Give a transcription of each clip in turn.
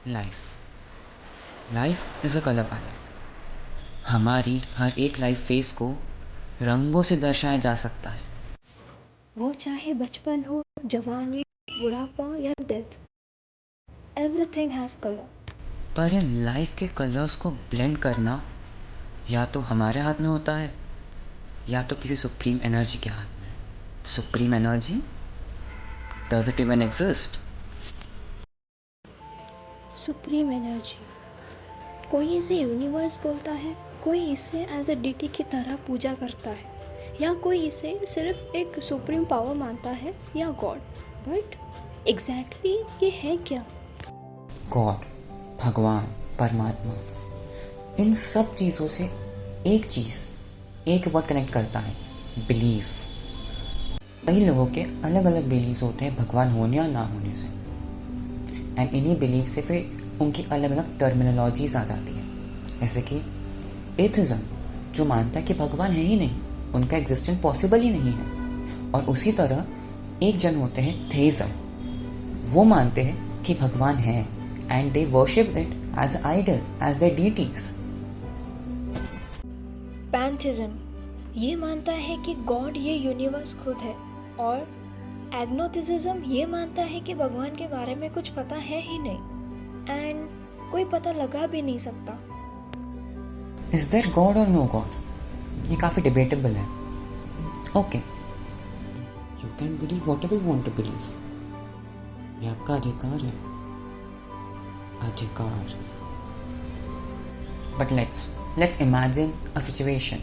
Life is a colour palette. हमारी हर एक लाइफ फेस को रंगों से दर्शाया जा सकता है। वो चाहे बचपन हो, जवानी, बुढ़ापा या डेथ, एवरीथिंग हैज कलर। पर इन लाइफ के कलर्स को ब्लेंड करना या तो हमारे हाथ में होता है या तो किसी सुप्रीम एनर्जी के हाथ में। Supreme energy, does it even exist? Supreme energy, कोई इसे यूनिवर्स बोलता है, कोई इसे एज अ डिटी की तरह पूजा करता है, या कोई इसे सिर्फ एक सुप्रीम पावर मानता है या गॉड। बट एग्जैक्टली ये है क्या? गॉड, भगवान, परमात्मा, इन सब चीज़ों से एक चीज़, एक वर्ड कनेक्ट करता है, बिलीफ। कई लोगों के अलग अलग बिलीव्स होते हैं भगवान होने या ना होने से, एंड इन्हीं बिलीव से फिर उनकी अलग अलग टर्मिनोलॉजीज आ जाती है। जैसे कि एथिज्म, जो मानता है कि भगवान है ही नहीं, उनका एग्जिस्टेंस पॉसिबल ही नहीं है। और उसी तरह एक जन होते हैं थेइज्म, वो मानते हैं कि भगवान है and they worship it as idol, as their deities. Pantheism, ये मानता है कि गॉड ये यूनिवर्स खुद है। और एग्नोथिसिज्म, ये मानता है कि भगवान के बारे में कुछ पता है ही नहीं एंड कोई पता लगा भी नहीं सकता। इज देयर गॉड और नो गॉड? ये काफ़ी डिबेटेबल है। Okay, you can believe whatever you want to believe, ये आपका अधिकार है, अधिकार। But let's imagine a situation.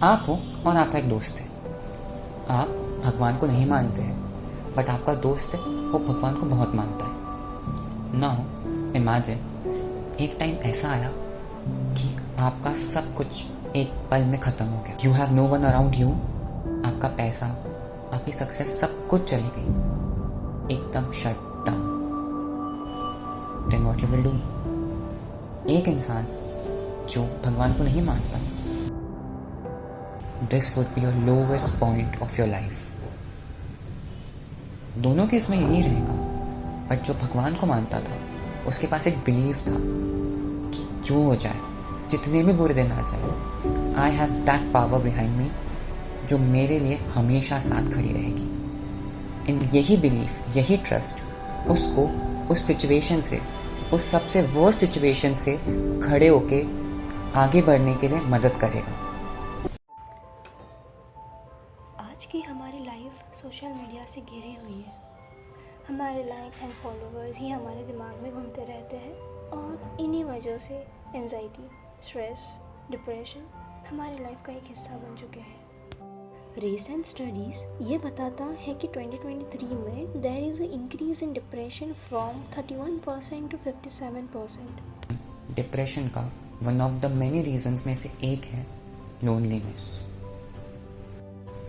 आप हो और आपका एक दोस्त है। आप भगवान को नहीं मानते हैं, बट आपका दोस्त है वो भगवान को बहुत मानता है। नाउ इमेजिन एक टाइम ऐसा आया कि आपका सब कुछ एक पल में ख़त्म हो गया। You have no one around you, आपका पैसा, आपकी सक्सेस, सब कुछ चली गई, एकदम shut down. Then what you will do? एक इंसान जो भगवान को नहीं मानता, this would be your lowest point of your life. दोनों के इसमें यही रहेगा, बट जो भगवान को मानता था उसके पास एक बिलीव था कि जो हो जाए, जितने भी बुरे दिन आ जाए, I have that power behind me जो मेरे लिए हमेशा साथ खड़ी रहेगी। इन यही बिलीफ, यही ट्रस्ट उसको उस सिचुएशन से, उस सबसे वर्स्ट सिचुएशन से खड़े होके आगे बढ़ने के लिए मदद करेगा। आज की हमारी लाइफ सोशल मीडिया से घिरी हुई है। हमारे लाइक्स एंड फॉलोअर्स ही हमारे दिमाग में घूमते रहते हैं और इन्हीं वजह से एंजाइटी, स्ट्रेस, डिप्रेशन हमारी लाइफ का एक हिस्सा बन चुके हैं। रिसेंट स्टडीज़ ये बताता है कि 2023 में there is a increase in depression from 31% to 57%। Depression का one of the many reasons में से एक है लोनलीनेस।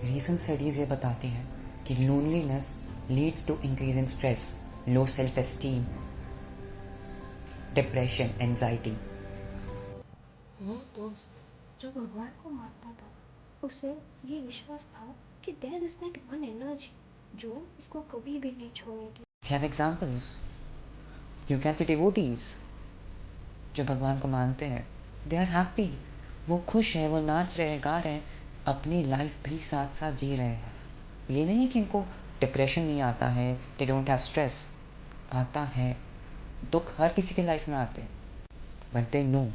रीसेंट स्टडीज़ ये बताती हैं कि loneliness leads to increase in stress, low self esteem, depression, anxiety. वो दोस्त जो भगवान को मानता था, उसे ये विश्वास था कि there is that one energy जो उसको कभी भी नहीं छोड़ेगी। We have examples. You can see devotees जो भगवान को मानते हैं, दे आर हैप्पी, वो खुश है, वो नाच रहे हैं, गा रहे हैं, अपनी लाइफ भी साथ साथ जी रहे हैं। ये नहीं है कि इनको डिप्रेशन नहीं आता है, दे डोंट हैव स्ट्रेस। आता है, दुख हर किसी के लाइफ में आते हैं, but they know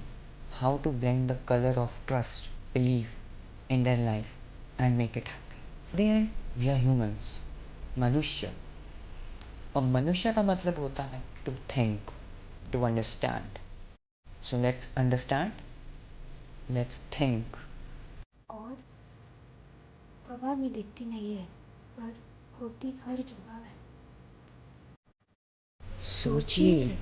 how to blend the colour of trust, belief in their life and make it happy. They we are humans, मनुष्य। और मनुष्य का मतलब होता है to think, to understand. So let's understand, let's think. और हवा भी दिखती नहीं है पर होती हर जगह है। सोचिए।